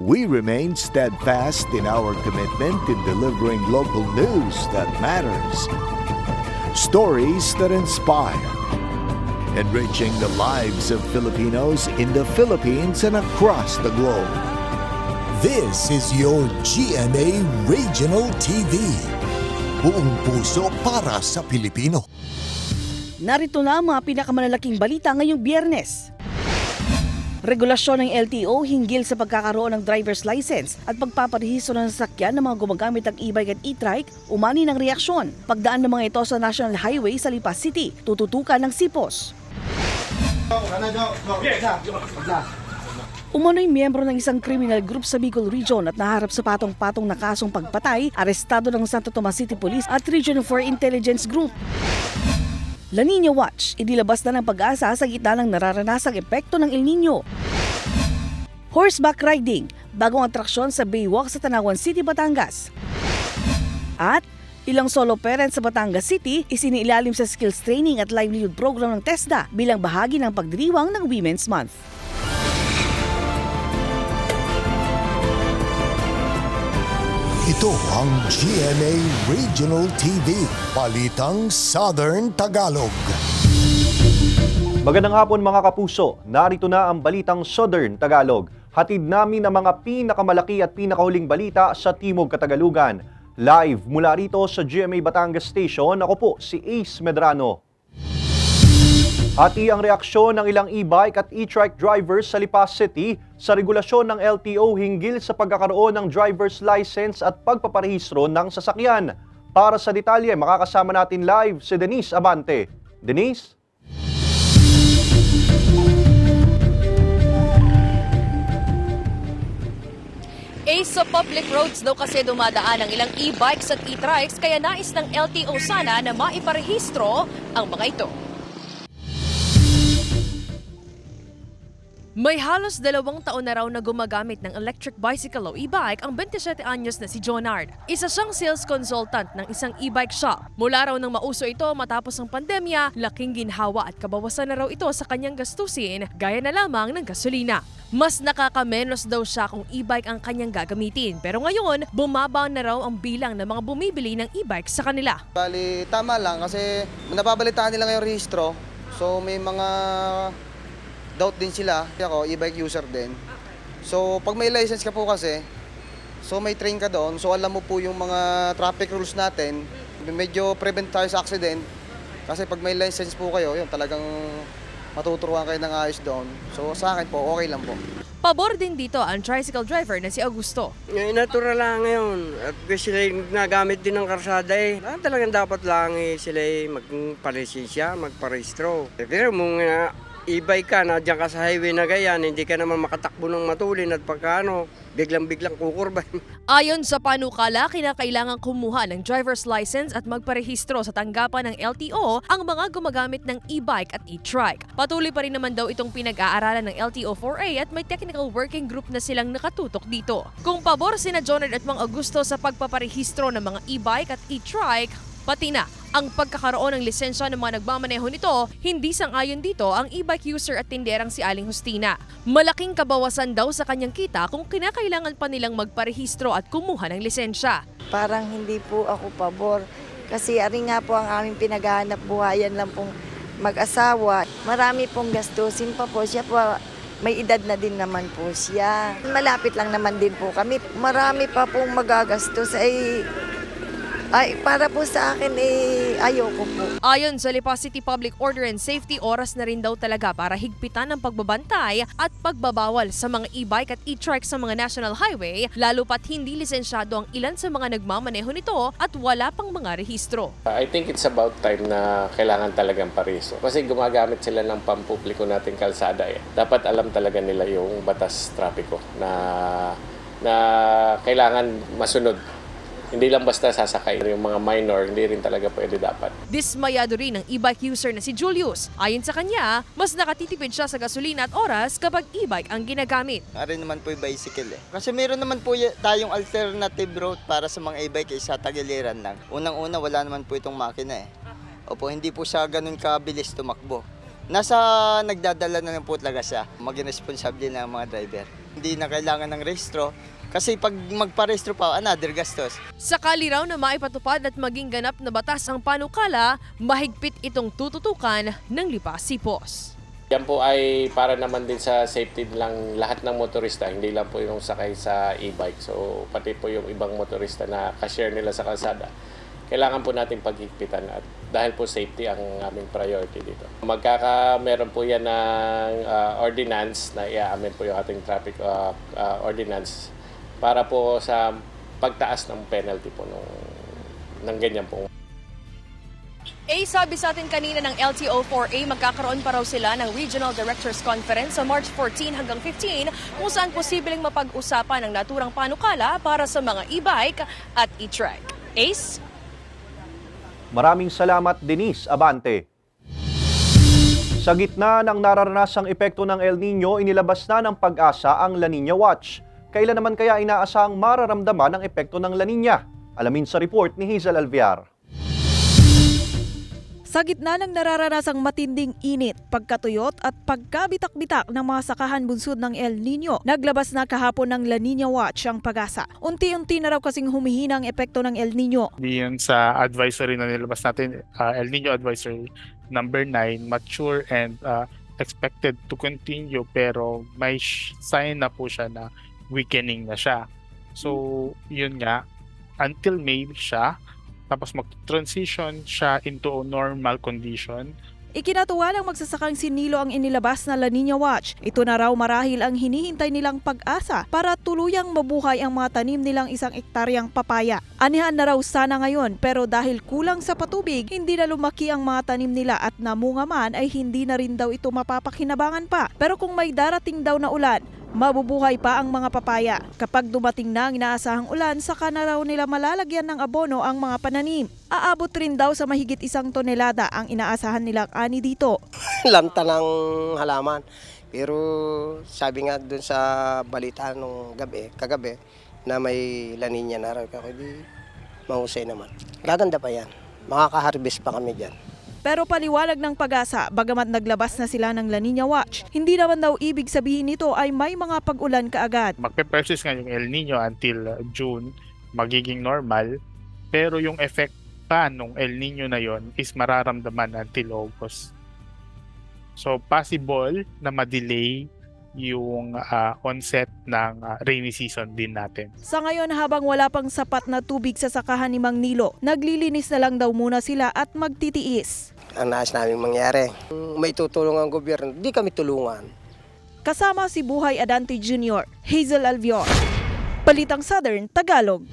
we remain steadfast in our commitment in delivering local news that matters. Stories that inspire. Enriching the lives of Filipinos in the Philippines and across the globe. This is your GMA Regional TV. Buong puso para sa Pilipino. Narito na ang mga pinakamalalaking balita ngayong Biyernes. Regulasyon ng LTO hinggil sa pagkakaroon ng driver's license at pagpaparehistro ng sasakyan ng mga gumagamit ng e-bike at e-trike, umani ng reaksyon. Pagdaan ng mga ito sa National Highway sa Lipa City, tututukan ng sipos. Umano'y miyembro ng isang criminal group sa Bicol Region at naharap sa patong-patong na kasong pagpatay, arestado ng Santo Tomas City Police at Region 4 Intelligence Group. La Niña Watch, idilabas na ng pag-asa sa gitna ng nararanasang epekto ng El Nino. Horseback riding, bagong atraksyon sa Baywalk sa Tanawan City, Batangas. At ilang solo parents sa Batangas City isiniilalim sa skills training at livelihood program ng TESDA bilang bahagi ng pagdiriwang ng Women's Month. Ito ang GMA Regional TV, Balitang Southern Tagalog. Magandang hapon mga kapuso, narito na ang Balitang Southern Tagalog. Hatid namin ang mga pinakamalaki at pinakahuling balita sa Timog Katagalugan. Live mula rito sa GMA Batangas Station, ako po si Ace Medrano. Hati ang reaksyon ng ilang e-bike at e-trike drivers sa Lipa City sa regulasyon ng LTO hinggil sa pagkakaroon ng driver's license at pagpaparehistro ng sasakyan. Para sa detalye, makakasama natin live si Denise Abante. Denise? Sa public roads daw kasi dumadaan ang ilang e-bikes at e-trikes kaya nais ng LTO sana na maiparehistro ang mga ito. May halos 2 taon na raw na gumagamit ng electric bicycle o e-bike ang 27 anyos na si Jonard. Isa siyang sales consultant ng isang e-bike shop. Mula raw nang mauso ito matapos ang pandemya, laking ginhawa at kabawasan na raw ito sa kanyang gastusin, gaya na lamang ng gasolina. Mas nakakamenos daw siya kung e-bike ang kanyang gagamitin. Pero ngayon, bumaba na raw ang bilang ng mga bumibili ng e-bike sa kanila. Bali, tama lang kasi napabalitaan nila ngayong rehistro. So may mga doubt din sila. Ako, e-bike user din. So, pag may license ka po kasi, so may train ka doon, so alam mo po yung mga traffic rules natin, medyo prevent tayo sa accident. Kasi pag may license po kayo, yun, talagang matuturuan kayo ng ayos doon. So, sa akin po, okay lang po. Pabor din dito ang tricycle driver na si Augusto. Natural lang ngayon. At sila nagamit din ng karsada eh. Talagang dapat lang sila magparesensya, magparehistro. Pero mga e-bike ka, nadyan ka sa highway na ganyan, hindi ka naman makatakbo ng matulin at pagkano, biglang-biglang kukurba. Ayon sa panukala, kinakailangan kumuha ng driver's license at magparehistro sa tanggapan ng LTO ang mga gumagamit ng e-bike at e-trike. Patuloy pa rin naman daw itong pinag-aaralan ng LTO 4A at may technical working group na silang nakatutok dito. Kung pabor sina Jonard at Mang Augusto sa pagpaparehistro ng mga e-bike at e-trike, pati na ang pagkakaroon ng lisensya ng mga nagmamaneho nito, hindi sang-ayon dito ang e-bike user at tinderang si Aling Justina. Malaking kabawasan daw sa kanyang kita kung kinakailangan pa nilang magparehistro at kumuha ng lisensya. Parang hindi po ako pabor kasi ari nga po ang aming pinaghahanap buhayan lang pong mag-asawa. Marami pong gastusin pa po siya po. May edad na din naman po siya. Malapit lang naman din po kami. Marami pa pong magagastos ay para po sa akin ayoko po. Ayon sa Lipa City Public Order and Safety, oras na rin daw talaga para higpitan ang pagbabantay at pagbabawal sa mga e-bike at e-trike sa mga national highway, lalo pat hindi lisensyado ang ilan sa mga nagmamaneho nito at wala pang mga rehistro. I think it's about time na kailangan talagang parehistro kasi gumagamit sila ng pampubliko nating kalsada eh. Dapat alam talaga nila yung batas trapiko na kailangan masunod. Hindi lang basta sasakay. Yung mga minor, hindi rin talaga pwede dapat. Dismayado rin ang e-bike user na si Julius. Ayon sa kanya, mas nakatitipid siya sa gasolina at oras kapag e-bike ang ginagamit. Ari naman po yung bicycle eh. Kasi meron naman po tayong alternative route para sa mga e-bike sa tagiliran lang. Unang-una, wala naman po itong makina eh. Opo, hindi po siya ganun kabilis tumakbo. Nasa nagdadala na lang po talaga siya. Maging responsable ng mga driver. Hindi na kailangan ng rehistro kasi pag magparehistro pa, another gastos. Sakali raw na maipatupad at maging ganap na batas ang panukala, mahigpit itong tututukan ng Lipas Sipos. Yan po ay para naman din sa safety lang lahat ng motorista, hindi lang po yung sakay sa e-bike. So pati po yung ibang motorista na ka-share nila sa kalsada. Kailangan po natin paghigpitan at dahil po safety ang aming priority dito. Meron po yan ng ordinance na i-amen po yung ating traffic ordinance para po sa pagtaas ng penalty po ng ganyan po. Sabi sa atin kanina ng LTO-4A, magkakaroon pa raw sila ng Regional Directors Conference sa March 14 hanggang 15 kung saan posibleng mapag-usapan ang naturang panukala para sa mga e-bike at e-trike. Ace? Maraming salamat, Denise Abante. Sa gitna ng nararanasang epekto ng El Nino, inilabas na ng Pag-asa ang La Nina Watch. Kailan naman kaya inaasahang mararamdaman ang epekto ng La Nina? Alamin sa report ni Hazel Alviar. Sa gitna ng nararanasang matinding init, pagkatuyot at pagkabitak-bitak ng mga sakahan bunsod ng El Nino, naglabas na kahapon ng La Nina Watch ang Pag-asa. Unti-unti na raw kasing humihina ang epekto ng El Nino. Diyan sa advisory na nilabas natin, El Nino Advisory number 9, mature and expected to continue pero may sign na po siya na weakening na siya. So, yun nga, until May siya, tapos mag-transition siya into a normal condition. Ikinatuwa ng magsasakang Sinilo ang inilabas na La Nina Watch. Ito na raw marahil ang hinihintay nilang pag-asa para tuluyang mabuhay ang mga tanim nilang 1 ektaryang papaya. Anihan na raw sana ngayon pero dahil kulang sa patubig, hindi na lumaki ang mga tanim nila at namunga man ay hindi na rin daw ito mapapakinabangan pa. Pero kung may darating daw na ulan, mabubuhay pa ang mga papaya. Kapag dumating na ang inaasahang ulan, saka na raw nila malalagyan ng abono ang mga pananim. Aabot rin daw sa mahigit 1 tonelada ang inaasahan nilang ani dito. Lanta ng halaman. Pero sabi nga dun sa balita nung kagabi, na may La Nina na raw. Kaya di mahusay naman. Gaganda pa yan. Makaka-harvest pa kami dyan. Pero paliwanag ng Pag-asa, bagamat naglabas na sila ng La Nina Watch, hindi naman daw ibig sabihin nito ay may mga pag-ulan kaagad. Magpe-persist nga yung El Nino until June, magiging normal, pero yung effect pa nung El Nino na yon is mararamdaman until August. So possible na ma-delay yung onset ng rainy season din natin. Sa ngayon, habang wala pang sapat na tubig sa sakahan ni Mang Nilo, naglilinis na lang daw muna sila at magtitiis. Ang nais namin mangyari, may tutulong ang gobyerno, di kami tulungan. Kasama si Buhay Adante Jr., Hazel Alviar, Balitang Southern Tagalog.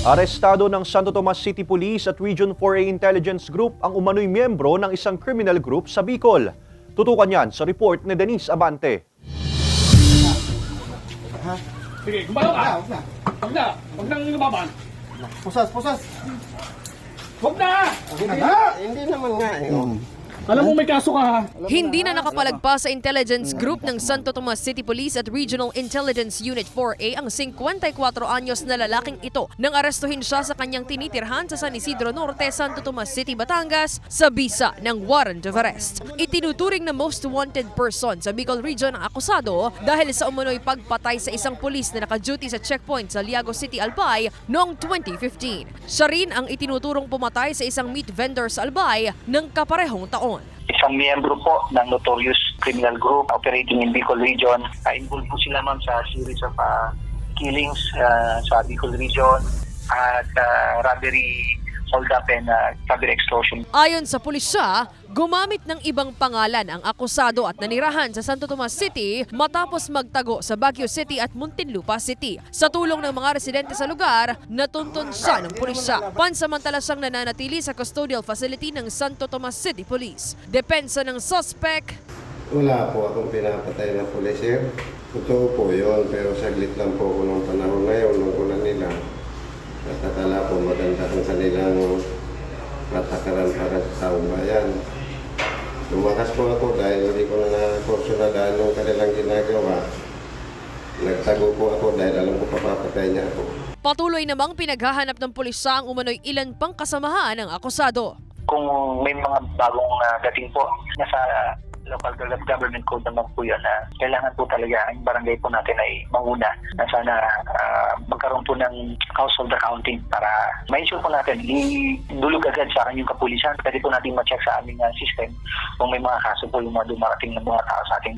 Arestado ng Santo Tomas City Police at Region 4A Intelligence Group ang umano'y miyembro ng isang criminal group sa Bicol. Tutukan yan sa report ni Denise Abante. Sige, gumalaw ka! Huwag nang lumaban! Pusas! Huwag na! Hindi naman nga eh. Alam mo may kaso ka ha? Hindi na nakapalagpas sa intelligence group ng Santo Tomas City Police at Regional Intelligence Unit 4A ang 54 anyos na lalaking ito nang arestuhin siya sa kanyang tinitirhan sa San Isidro Norte, Santo Tomas City, Batangas sa bisa ng warrant of arrest. Itinuturing na most wanted person sa Bicol Region ang akusado dahil sa umano'y pagpatay sa isang pulis na naka-duty sa checkpoint sa Liago City, Albay noong 2015. Siya rin ang itinuturong pumatay sa isang meat vendor sa Albay ng kaparehong taon. Isang miyembro po ng notorious criminal group operating in Bicol Region. Involved po sila ma'am sa series of killings sa Bicol Region at robbery, hold-up and robbery extortion. Ayon sa pulisya, gumamit ng ibang pangalan ang akusado at nanirahan sa Santo Tomas City matapos magtago sa Baguio City at Muntinlupa City. Sa tulong ng mga residente sa lugar, natuntun siya ng pulisya. Pansamantala siyang nananatili sa custodial facility ng Santo Tomas City Police. Depensa ng suspect. Wala po akong pinapatay na pulis, sir. Totoo po yun, pero saglit lang po ako ng panahon ngayon nung una nila. At akala po maganda ang kanilang matakaran para sa taong bayan. Lumakas po ako dahil hindi ko na naporsyonadaan ng kanilang ginagawa. Nagtago po ako dahil alam ko papapatay niya ako. Patuloy namang pinaghahanap ng pulisya ang umano'y ilan pang kasamahan ng akusado. Kung may mga bagong dating po, nasa local government code naman po yun na kailangan po talaga ang barangay po natin ay manguna na sana magkaroon po ng house of accounting para ma-ensure po natin idulog agad sa akin yung kapulisan. Pwede po natin ma-check sa aming system kung may mga kaso po yung mga dumarating ng mga tao sa ating.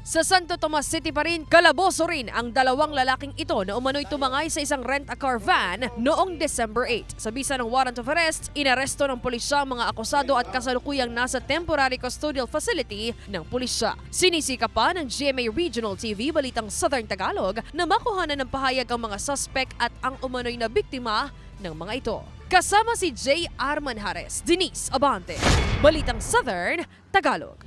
Sa Santo Tomas City pa rin, kalaboso rin ang dalawang lalaking ito na umano'y tumangay sa isang rent-a-car van noong December 8. Sa bisa ng warrant of arrest, inaresto ng pulisya ang mga akusado at kasalukuyang nasa temporary custodial facility ng pulisya. Sinisika pa ng GMA Regional TV Balitang Southern Tagalog na makuhanan ng pahayag ang mga suspect at ang umano'y na biktima ng mga ito. Kasama si J. Arman Hares, Denise Abante, Balitang Southern Tagalog.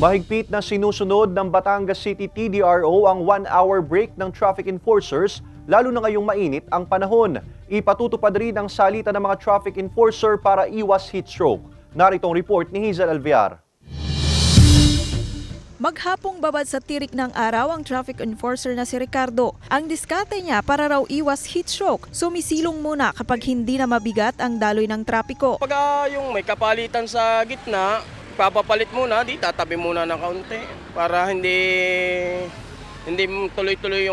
Mahigpit na sinusunod ng Batangas City TDRO ang 1-hour break ng traffic enforcers lalo na ngayong mainit ang panahon. Ipatutupad rin ang salita ng mga traffic enforcer para iwas heat stroke. Narito ang report ni Hazel Alvear. Maghapong babad sa tirik ng araw ang traffic enforcer na si Ricardo. Ang diskarte niya para raw iwas heat stroke, sumisilong muna kapag hindi na mabigat ang daloy ng trapiko. Pag yung may kapalitan sa gitna, papapalit muna, tatabi muna ng kaunti para hindi tuloy-tuloy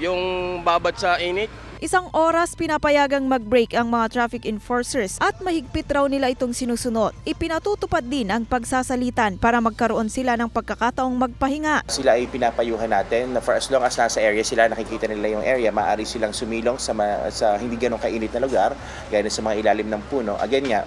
yung babad sa init. Isang oras pinapayagang mag-break ang mga traffic enforcers at mahigpit raw nila itong sinusunod. Ipinatutupad din ang pagsasalitan para magkaroon sila ng pagkakataong magpahinga. Sila ay pinapayuhan natin na for as long as nasa area sila, nakikita nila yung area, maaari silang sumilong sa hindi ganong kainit na lugar, gaya sa mga ilalim ng puno. Again nga,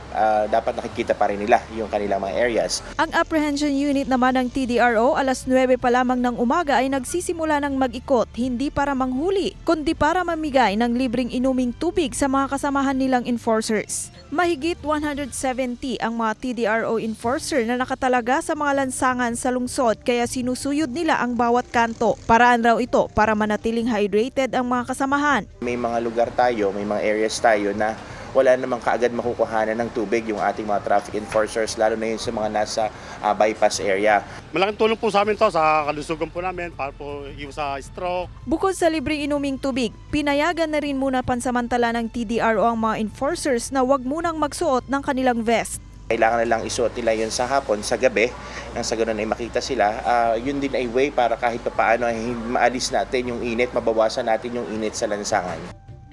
dapat nakikita pa rin nila yung kanilang mga areas. Ang apprehension unit naman ng TDRO, alas 9 pa lamang ng umaga ay nagsisimula ng mag-ikot, hindi para manghuli, kundi para mamigay ng libreng inuming tubig sa mga kasamahan nilang enforcers. Mahigit 170 ang mga TDRO enforcer na nakatalaga sa mga lansangan sa lungsod kaya sinusuyod nila ang bawat kanto. Paraan raw ito para manatiling hydrated ang mga kasamahan. May mga lugar tayo, may mga areas tayo na wala namang kaagad makukuhanan ng tubig yung ating mga traffic enforcers, lalo na yun sa mga nasa bypass area. Malaking tulong po sa amin to sa kalusugan po namin para po iwas sa stroke. Bukod sa libreng inuming tubig, pinayagan na rin muna pansamantala ng TDRO ang mga enforcers na wag munang magsuot ng kanilang vest. Kailangan na lang isuot nila yun sa hapon, sa gabi, nang sa ganun ay makita sila. Yun din ay way para kahit paano ay maalis natin yung init, mabawasan natin yung init sa lansangan.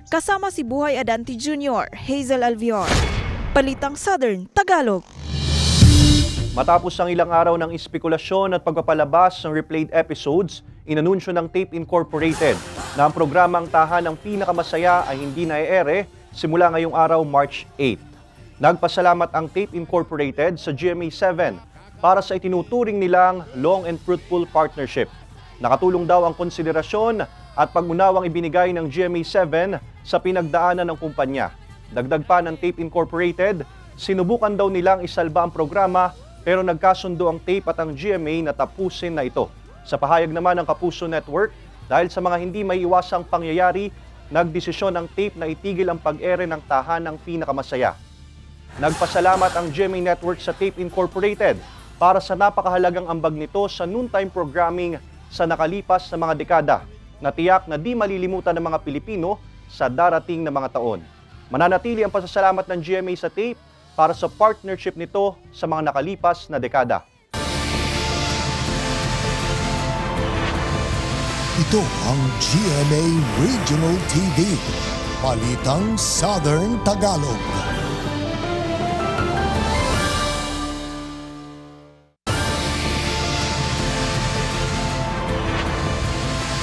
Kasama si Buhay Adante Jr., Hazel Alvear, Balitang Southern Tagalog. Matapos ang ilang araw ng espekulasyon at pagpapalabas ng replayed episodes, inanunsyo ng Tape Incorporated na ang programang Tahanang Pinakamasaya ay hindi na-e-ere simula ngayong araw, March 8. Nagpasalamat ang Tape Incorporated sa GMA7 para sa itinuturing nilang long and fruitful partnership. Nakatulong daw ang konsiderasyon at pag-unawang ibinigay ng GMA7 sa pinagdaanan ng kumpanya. Dagdag pa ng Tape Incorporated, sinubukan daw nilang isalba ang programa pero nagkasundo ang Tape at ang GMA na tapusin na ito. Sa pahayag naman ng Kapuso Network, dahil sa mga hindi maiiwasang pangyayari, nagdesisyon ang Tape na itigil ang pag-ere ng Tahanang Pinakamasaya. Nagpasalamat ang GMA Network sa Tape Incorporated para sa napakahalagang ambag nito sa noontime programming sa nakalipas na mga dekada na tiyak na di malilimutan ng mga Pilipino sa darating na mga taon. Mananatili ang pasasalamat ng GMA sa Tape para sa partnership nito sa mga nakalipas na dekada. Ito ang GMA Regional TV, Balitang Southern Tagalog.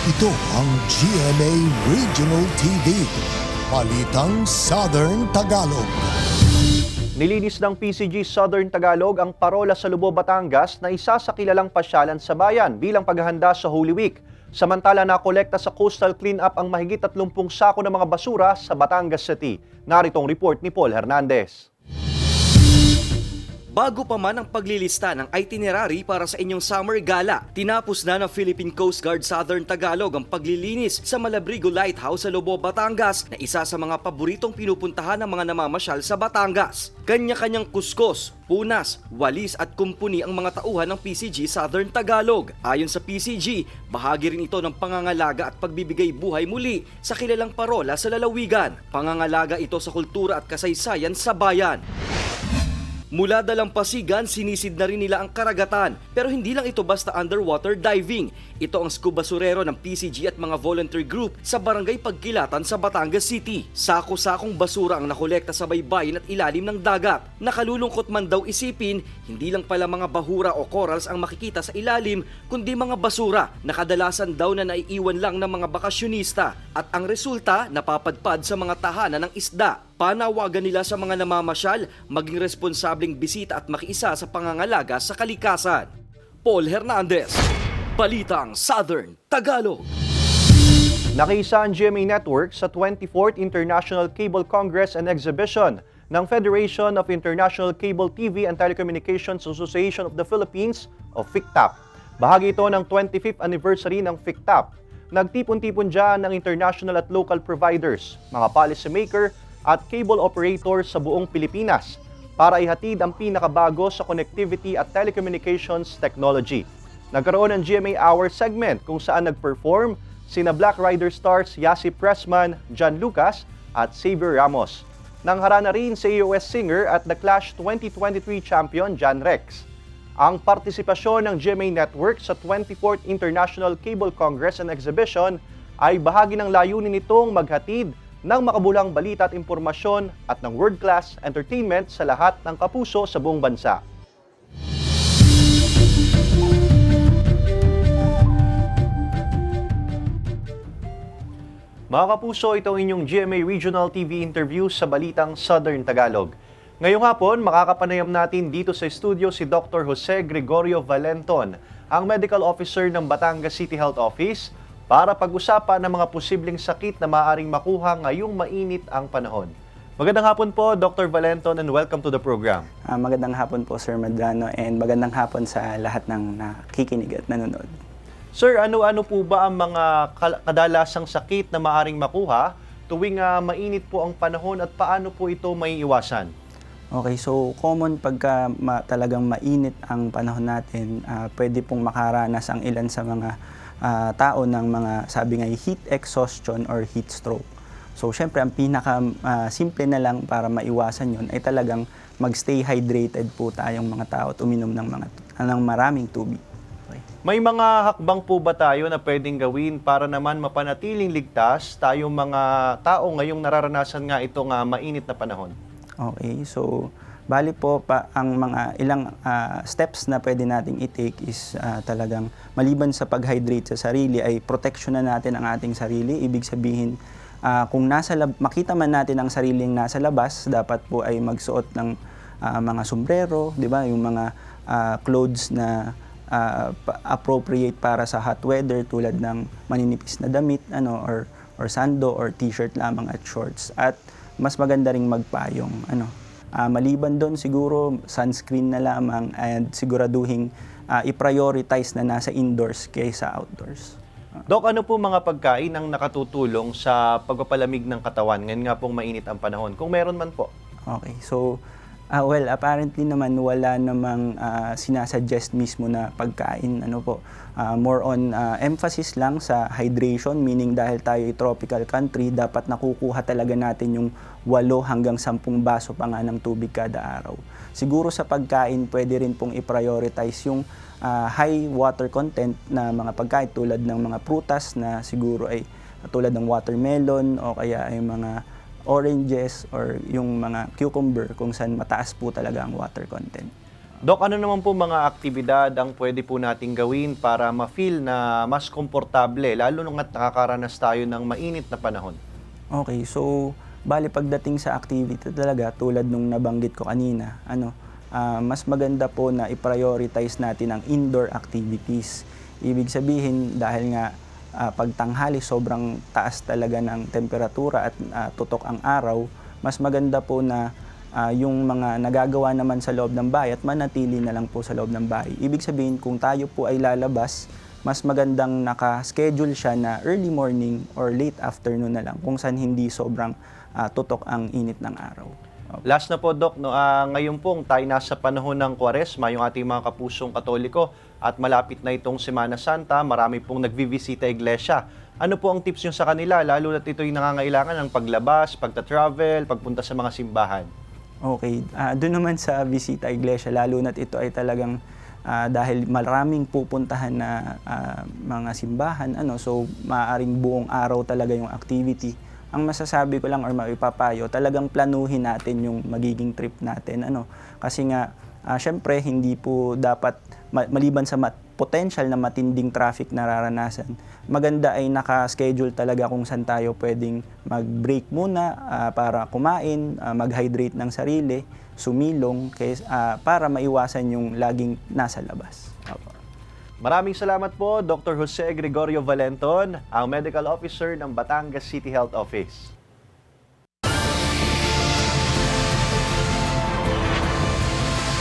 Ito ang GMA Regional TV, Balitang Southern Tagalog. Nilinis ng PCG Southern Tagalog ang parola sa Lubao, Batangas na isa sa kilalang pasyalan sa bayan bilang paghahanda sa Holy Week. Samantala nakolekta sa coastal cleanup ang mahigit 30 sako ng mga basura sa Batangas City. Narito ang report ni Paul Hernandez. Bago pa man ang paglilista ng itinerary para sa inyong summer gala, tinapos na ng Philippine Coast Guard Southern Tagalog ang paglilinis sa Malabrigo Lighthouse sa Lubao, Batangas na isa sa mga paboritong pinupuntahan ng mga namamasyal sa Batangas. Kanya-kanyang kuskos, punas, walis at kumpuni ang mga tauhan ng PCG Southern Tagalog. Ayon sa PCG, bahagi rin ito ng pangangalaga at pagbibigay buhay muli sa kilalang parola sa lalawigan. Pangangalaga ito sa kultura at kasaysayan sa bayan. Mula Dalampasigan, sinisid na rin nila ang karagatan. Pero hindi lang ito basta underwater diving. Ito ang scuba surero ng PCG at mga volunteer group sa Barangay Pagkilatan sa Batangas City. Sako-sakong basura ang nakolekta sa baybayin at ilalim ng dagat. Nakalulungkot man daw isipin, hindi lang pala mga bahura o corals ang makikita sa ilalim, kundi mga basura na kadalasan daw na naiiwan lang ng mga bakasyonista. At ang resulta, napapadpad sa mga tahanan ng isda. Panawagan nila sa mga namamasyal maging responsableng bisita at makiisa sa pangangalaga sa kalikasan. Paul Hernandez, Balitang Southern Tagalog. Nakiisa ang GMA Network sa 24th International Cable Congress and Exhibition ng Federation of International Cable TV and Telecommunications Association of the Philippines o FICTAP. Bahagi ito ng 25th anniversary ng FICTAP. Nagtipon-tipon dyan ng international at local providers, mga policymaker at cable operators sa buong Pilipinas para ihatid ang pinakabago sa connectivity at telecommunications technology. Nagkaroon ng GMA Hour segment kung saan nag-perform sina Black Rider stars Yasi Pressman, John Lucas at Xavier Ramos. Nanghara na rin si AOS singer at The Clash 2023 champion John Rex. Ang partisipasyon ng GMA Network sa 24th International Cable Congress and Exhibition ay bahagi ng layunin nitong maghatid ng makabulang balita at impormasyon at ng world-class entertainment sa lahat ng kapuso sa buong bansa. Mga kapuso, ito ang inyong GMA Regional TV interview sa Balitang Southern Tagalog. Ngayong hapon, makakapanayam natin dito sa studio si Dr. Jose Gregorio Valenton, ang Medical Officer ng Batangas City Health Office, para pag-usapan ng mga posibleng sakit na maaaring makuha ngayong mainit ang panahon. Magandang hapon po, Dr. Valenton, and welcome to the program. Magandang hapon po, Sir Medrano, and magandang hapon sa lahat ng nakikinig at nanonood. Sir, ano-ano po ba ang mga kadalasang sakit na maaaring makuha tuwing mainit po ang panahon at paano po ito maiiwasan? Okay, so common pagka talagang mainit ang panahon natin, pwede pong makaranas ang ilan sa mga tao ng mga sabi nga heat exhaustion or heat stroke. So syempre ang pinaka simple na lang para maiwasan yon ay talagang magstay hydrated po tayong mga tao at uminom ng maraming tubig. Okay. May mga hakbang po ba tayo na pwedeng gawin para naman mapanatiling ligtas tayong mga tao ngayong nararanasan nga itong mainit na panahon? Okay, so bali po ang mga ilang steps na pwede nating i-take is talagang maliban sa pag-hydrate sa sarili ay protection na natin ang ating sarili. Ibig sabihin kung makita man natin ang sariling nasa labas, dapat po ay magsuot ng mga sombrero, di ba? Yung mga clothes na appropriate para sa hot weather tulad ng maninipis na damit or sando or t-shirt lamang at shorts. At mas maganda ring magpayong maliban doon siguro sunscreen na lamang and siguraduhin i-prioritize na nasa indoors kaysa outdoors. Dok, ano po mga pagkain ang nakatutulong sa pagpapalamig ng katawan ngayon nga pong mainit ang panahon? Kung meron man po. Okay, so well, apparently naman wala namang sinasuggest mismo na pagkain. More on emphasis lang sa hydration, meaning dahil tayo ay tropical country, dapat nakukuha talaga natin yung 8 hanggang 10 baso pa nga ng tubig kada araw. Siguro sa pagkain, pwede rin pong i-prioritize yung high water content na mga pagkain tulad ng mga prutas na siguro ay tulad ng watermelon o kaya ay mga oranges or yung mga cucumber kung saan mataas po talaga ang water content. Dok, ano naman po mga aktibidad ang pwede po nating gawin para ma-feel na mas komportable lalo nung nakakaranas tayo ng mainit na panahon? Okay, so bali pagdating sa activity talaga tulad nung nabanggit ko kanina, mas maganda po na i-prioritize natin ang indoor activities. Ibig sabihin dahil nga pagtanghali sobrang taas talaga ng temperatura at tutok ang araw, mas maganda po na yung mga nagagawa naman sa loob ng bahay at manatili na lang po sa loob ng bahay. Ibig sabihin kung tayo po ay lalabas, mas magandang naka-schedule siya na early morning or late afternoon na lang kung saan hindi sobrang tutok ang init ng araw. Last na po, Doc, ngayon pong tayo nasa panahon ng Kwaresma, yung ating mga kapusong Katoliko, at malapit na itong Semana Santa, marami pong nagvivisita iglesia. Ano po ang tips nyo sa kanila, lalo na ito'y nangangailangan ng paglabas, pagta-travel, pagpunta sa mga simbahan? Okay, doon naman sa Visita Iglesia, lalo na't ito ay talagang dahil maraming pupuntahan na mga simbahan, so maaaring buong araw talaga yung activity. Ang masasabi ko lang or maipapayo, talagang planuhin natin yung magiging trip natin. Kasi nga, syempre, hindi po dapat, maliban sa potential na matinding traffic na nararanasan, maganda ay naka-schedule talaga kung saan tayo pwedeng mag-break muna para kumain, mag-hydrate ng sarili, sumilong, para maiwasan yung laging nasa labas. Maraming salamat po, Dr. Jose Gregorio Valenton, ang Medical Officer ng Batangas City Health Office.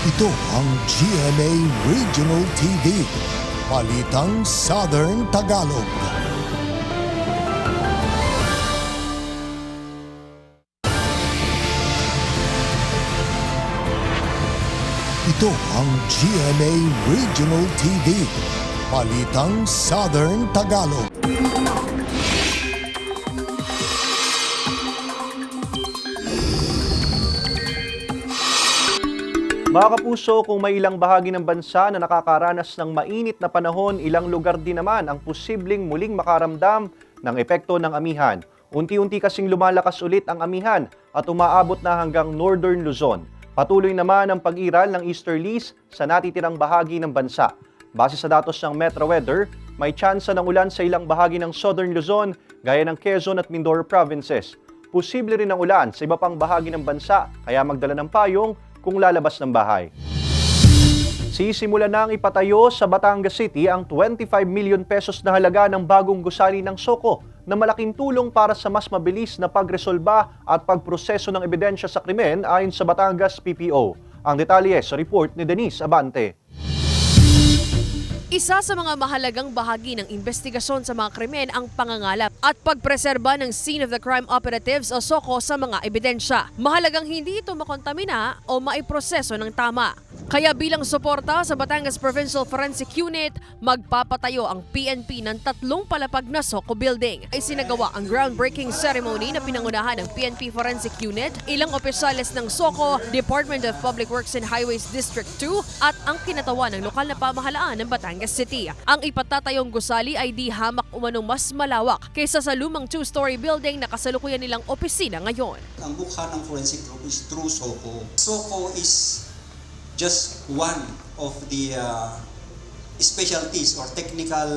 Ito ang GMA Regional TV, Balitang Southern Tagalog. Ito ang GMA Regional TV, Balitang Southern Tagalog. Mga kapuso, kung may ilang bahagi ng bansa na nakakaranas ng mainit na panahon, ilang lugar din naman ang posibleng muling makaramdam ng epekto ng amihan. Unti-unti kasing lumalakas ulit ang amihan at umaabot na hanggang Northern Luzon. Patuloy naman ang pag-iral ng easterlies sa natitirang bahagi ng bansa. Base sa datos ng Metro Weather, may tsansa ng ulan sa ilang bahagi ng Southern Luzon, gaya ng Quezon at Mindoro provinces. Posible rin ang ulan sa iba pang bahagi ng bansa, kaya magdala ng payong kung lalabas ng bahay. Sisimula na ang ipatayo sa Batangas City ang 25 million pesos na halaga ng bagong gusali ng Soko na malaking tulong para sa mas mabilis na pagresolba at pagproseso ng ebidensya sa krimen ayon sa Batangas PPO. Ang detalye sa report ni Denise Abante. Isa sa mga mahalagang bahagi ng investigasyon sa mga krimen ang pangangalap at pagpreserba ng scene of the crime operatives o SOCO sa mga ebidensya. Mahalagang hindi ito makontamina o maiproseso ng tama. Kaya bilang suporta sa Batangas Provincial Forensic Unit, magpapatayo ang PNP ng 3 palapag na SOCO building. Ay sinagawa ang groundbreaking ceremony na pinangunahan ng PNP Forensic Unit, ilang opisyales ng SOCO, Department of Public Works and Highways District 2 at ang kinatawan ng lokal na pamahalaan ng Batangas City. Ang ipatatayong gusali ay di hamak umanong mas malawak kaysa sa lumang 2-story building na kasalukuyan nilang opisina ngayon. Ang bukha ng forensic group is through SOCO. SOCO is just one of the specialties or technical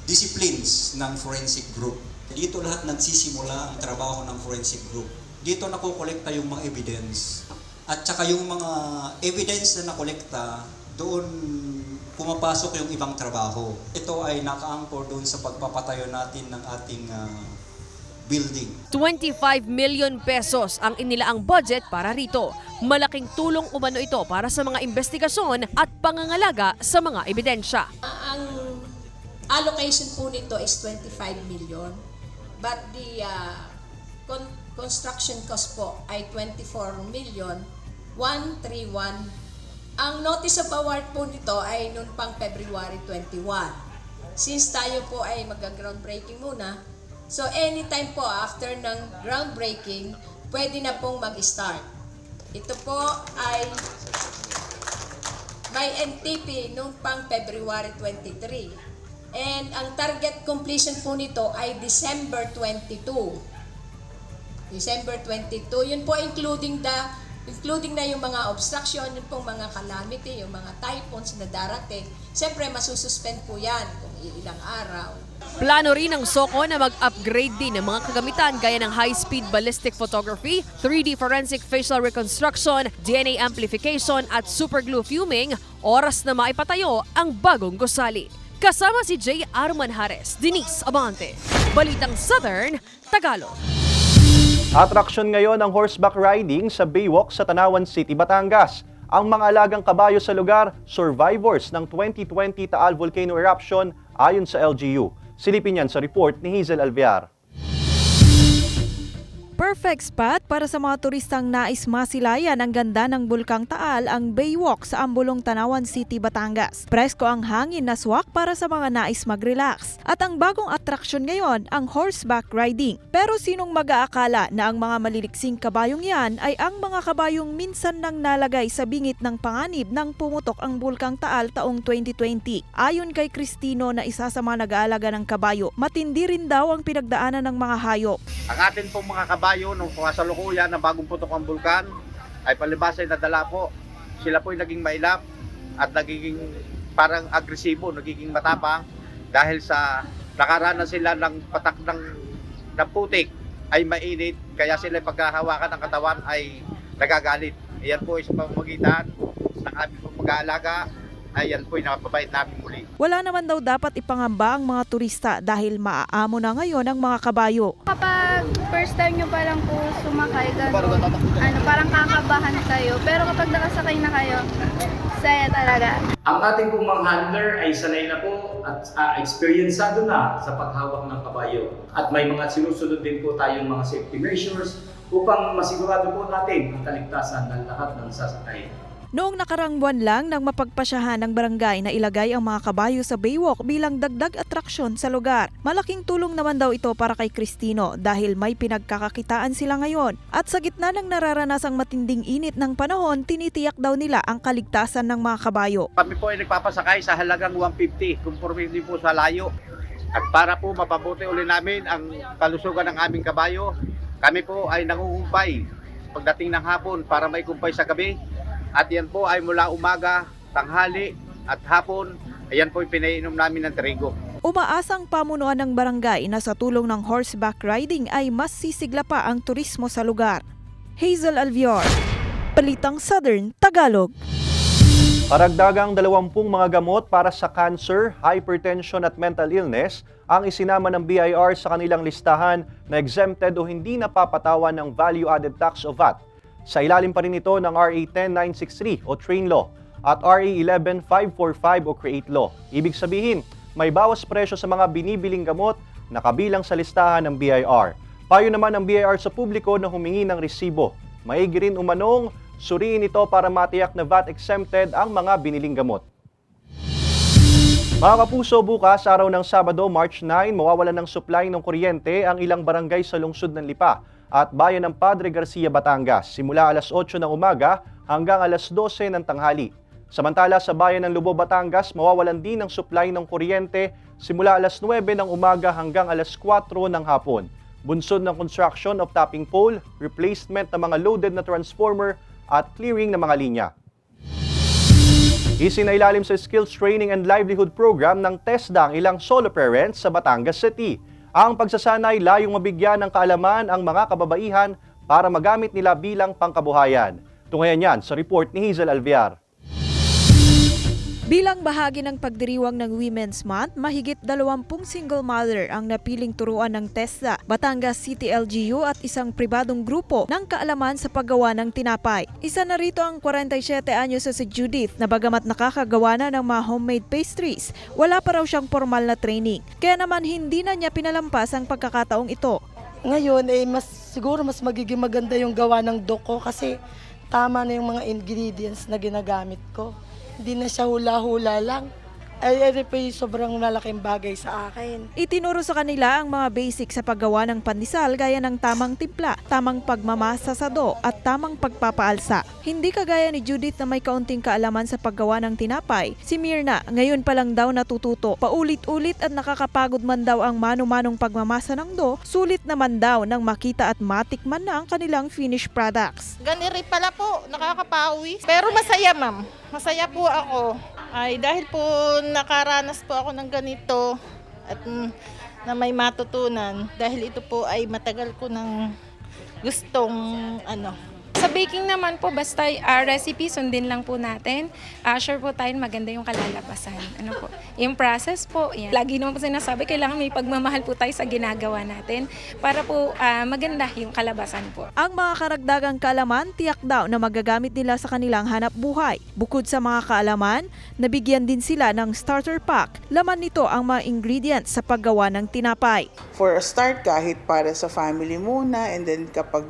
disciplines ng forensic group. Dito lahat nagsisimula ang trabaho ng forensic group. Dito nakokolekta yung mga evidence. At saka yung mga evidence na nakolekta, doon pumapasok yung ibang trabaho. Ito ay naka-anchor doon sa pagpapatayo natin ng ating building. 25 million pesos ang inilaang budget para rito. Malaking tulong umano ito para sa mga investigasyon at pangangalaga sa mga ebidensya. Ang allocation po nito is 25 million. But the construction cost po ay 24 million 131. Ang notice of award po nito ay noon pang February 21. Since tayo po ay mag-groundbreaking muna, so anytime po after ng groundbreaking, pwede na pong mag-start. Ito po ay may NTP noong pang February 23. And ang target completion po nito ay December 22. December 22. Yun po including na yung mga obstruction, yung pong mga calamity, yung mga typhoons na darating. Siyempre, masususpend po yan kung ilang araw. Plano rin ng SOCO na mag-upgrade din ng mga kagamitan gaya ng high-speed ballistic photography, 3D forensic facial reconstruction, DNA amplification at superglue fuming, oras na maipatayo ang bagong gusali. Kasama si J. Arman Hares, Denise Abante, Balitang Southern Tagalog. Atraksyon ngayon ang horseback riding sa Baywalk sa Tanawan City, Batangas. Ang mga alagang kabayo sa lugar, survivors ng 2020 Taal Volcano Eruption ayon sa LGU. Silipin yan sa report ni Hazel Alvear. Perfect spot para sa mga turistang nais masilayan ang ganda ng Bulkang Taal ang Baywalk sa Ambulong, Tanawan City, Batangas. Presko ang hangin na swak para sa mga nais mag-relax. At ang bagong atraksyon ngayon, ang horseback riding. Pero sinong mag-aakala na ang mga maliliksing kabayong yan ay ang mga kabayong minsan nang nalagay sa bingit ng panganib nang pumutok ang Bulkang Taal taong 2020. Ayon kay Cristino na isa sa mga nag-aalaga ng kabayo, matindi rin daw ang pinagdaanan ng mga hayop. Ang atin pong mga kabayo nung kasalukuyan na bagong putok ang bulkan ay palibas ay nadala po. Sila po ay naging mailap at nagiging parang agresibo, nagiging matapang dahil sa nakaranas sila ng patak ng putik ay mainit, kaya sila pagkahawakan ng katawan ay nagagalit. Ayan po ay sa pamamagitan ng aming pag-aalaga, ayan po ay napabait namin muli. Wala naman daw dapat ipangamba ang mga turista dahil maaamo na ngayon ang mga kabayo. Kapag first time nyo pa lang po sumakay, parang kakabahan kayo. Pero kapag nakasakay na kayo, saya talaga. Ang ating pong mga handler ay sanay na po at experiencado na sa paghawak ng kabayo. At may mga sinusunod din po tayong mga safety measures upang masigurado po natin ang kaligtasan ng lahat ng sasakay. Noong nakarang buwan lang nang mapagpasyahan ng barangay na ilagay ang mga kabayo sa Baywalk bilang dagdag atraksyon sa lugar. Malaking tulong naman daw ito para kay Cristino dahil may pinagkakakitaan sila ngayon. At sa gitna ng nararanasang matinding init ng panahon, tinitiyak daw nila ang kaligtasan ng mga kabayo. Kami po ay nagpapasakay sa halagang 150, conforme din po sa layo. At para po mapabuti uli namin ang kalusugan ng aming kabayo, kami po ay nangungumpay pagdating ng hapon para maikumpay sa gabi. At yan po ay mula umaga, tanghali at hapon, ayan po pinainom namin ng trigo. Umaasang pamunuan ng barangay na sa tulong ng horseback riding ay mas sisigla pa ang turismo sa lugar. Hazel Alvior, Balitang Southern Tagalog. Karagdagang 20 mga gamot para sa cancer, hypertension at mental illness ang isinama ng BIR sa kanilang listahan na exempted o hindi napapatawan ng value-added tax o VAT. Sa ilalim pa rin ito ng RA 10963 o Train Law at RA 11545 o Create Law. Ibig sabihin, may bawas presyo sa mga binibiling gamot na kabilang sa listahan ng BIR. Payo naman ng BIR sa publiko na humingi ng resibo. Maigi rin umanong suriin ito para matiyak na VAT exempted ang mga biniling gamot. Mga kapuso, bukas, araw ng Sabado, March 9, mawawalan ng supply ng kuryente ang ilang barangay sa lungsod ng Lipa at bayan ng Padre Garcia, Batangas, simula alas 8 ng umaga hanggang alas 12 ng tanghali. Samantala sa bayan ng Lubo, Batangas, mawawalan din ng supply ng kuryente simula alas 9 ng umaga hanggang alas 4 ng hapon. Bunsod ng construction of tapping pole, replacement ng mga loaded na transformer at clearing ng mga linya. Isinailalim sa Skills Training and Livelihood Program ng TESDA ang ilang solo parents sa Batangas City. Ang pagsasanay layong mabigyan ng kaalaman ang mga kababaihan para magamit nila bilang pangkabuhayan. Tunghayan yan sa report ni Hazel Alviar. Bilang bahagi ng pagdiriwang ng Women's Month, mahigit 20 single mother ang napiling turuan ng TESDA, Batangas City LGU at isang pribadong grupo ng kaalaman sa paggawa ng tinapay. Isa na rito ang 47 anyos sa si Judith na bagamat nakakagawa na ng mga homemade pastries, wala pa raw siyang formal na training. Kaya naman hindi na niya pinalampas ang pagkakataong ito. Ngayon siguro mas magiging maganda yung gawa ng doko kasi tama na yung mga ingredients na ginagamit ko. Hindi na siya hula-hula lang. Ay po yung sobrang malaking bagay sa akin. Itinuro sa kanila ang mga basic sa paggawa ng pandesal gaya ng tamang timpla, tamang pagmamasa sa dough at tamang pagpapaalsa. Hindi kagaya ni Judith na may kaunting kaalaman sa paggawa ng tinapay. Si Mirna, ngayon pa lang daw natututo. Paulit-ulit at nakakapagod man daw ang mano-manong pagmamasa ng dough, sulit naman daw nang makita at matikman na ang kanilang finished products. Ganiri pala po, nakakapawi. Pero masaya ma'am, masaya po ako. Ay dahil po nakaranas po ako ng ganito at na may matutunan dahil ito po ay matagal ko ng gustong Sa Sa baking naman po, basta recipe, sundin lang po natin. Sure po tayo maganda yung kalalabasan. Ano po? Yung process po, yan. Lagi naman po sinasabi, kailangan may pagmamahal po tayo sa ginagawa natin para po maganda yung kalabasan po. Ang mga karagdagang kaalaman, tiyak daw na magagamit nila sa kanilang hanap buhay. Bukod sa mga kaalaman, nabigyan din sila ng starter pack. Laman nito ang mga ingredients sa paggawa ng tinapay. For a start, kahit para sa family muna, and then kapag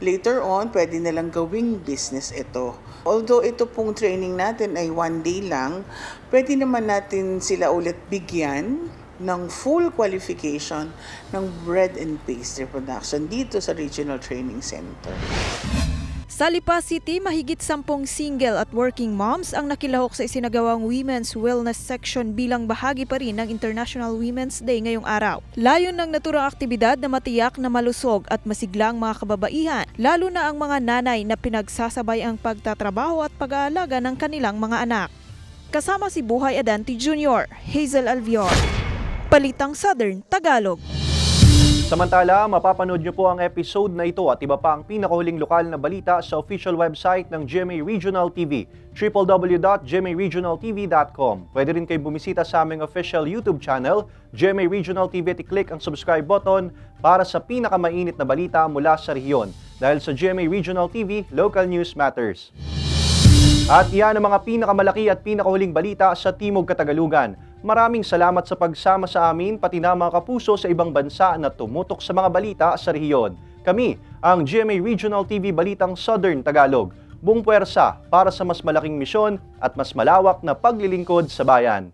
later on, pwede nalang gawing business ito. Although ito pong training natin ay 1 day lang, pwede naman natin sila ulit bigyan ng full qualification ng bread and pastry production dito sa Regional Training Center. Sa Lipa City, mahigit 10 single at working moms ang nakilahok sa isinagawang Women's Wellness Section bilang bahagi pa rin ng International Women's Day ngayong araw. Layon ng naturang aktibidad na matiyak na malusog at masiglang mga kababaihan, lalo na ang mga nanay na pinagsasabay ang pagtatrabaho at pag-aalaga ng kanilang mga anak. Kasama si Buhay Adanti Jr., Hazel Alvior, Balitang Southern Tagalog. Samantala, mapapanood nyo po ang episode na ito at iba pa ang pinakahuling lokal na balita sa official website ng GMA Regional TV, www.gmaregionaltv.com. Pwede rin kayo bumisita sa aming official YouTube channel, GMA Regional TV, at i-click ang subscribe button para sa pinakamainit na balita mula sa rehiyon. Dahil sa GMA Regional TV, local news matters. At yan ang mga pinakamalaki at pinakahuling balita sa Timog Katagalugan. Maraming salamat sa pagsama sa amin, pati na mga kapuso sa ibang bansa na tumutok sa mga balita sa rehiyon. Kami, ang GMA Regional TV Balitang Southern Tagalog. Buong puwersa para sa mas malaking misyon at mas malawak na paglilingkod sa bayan.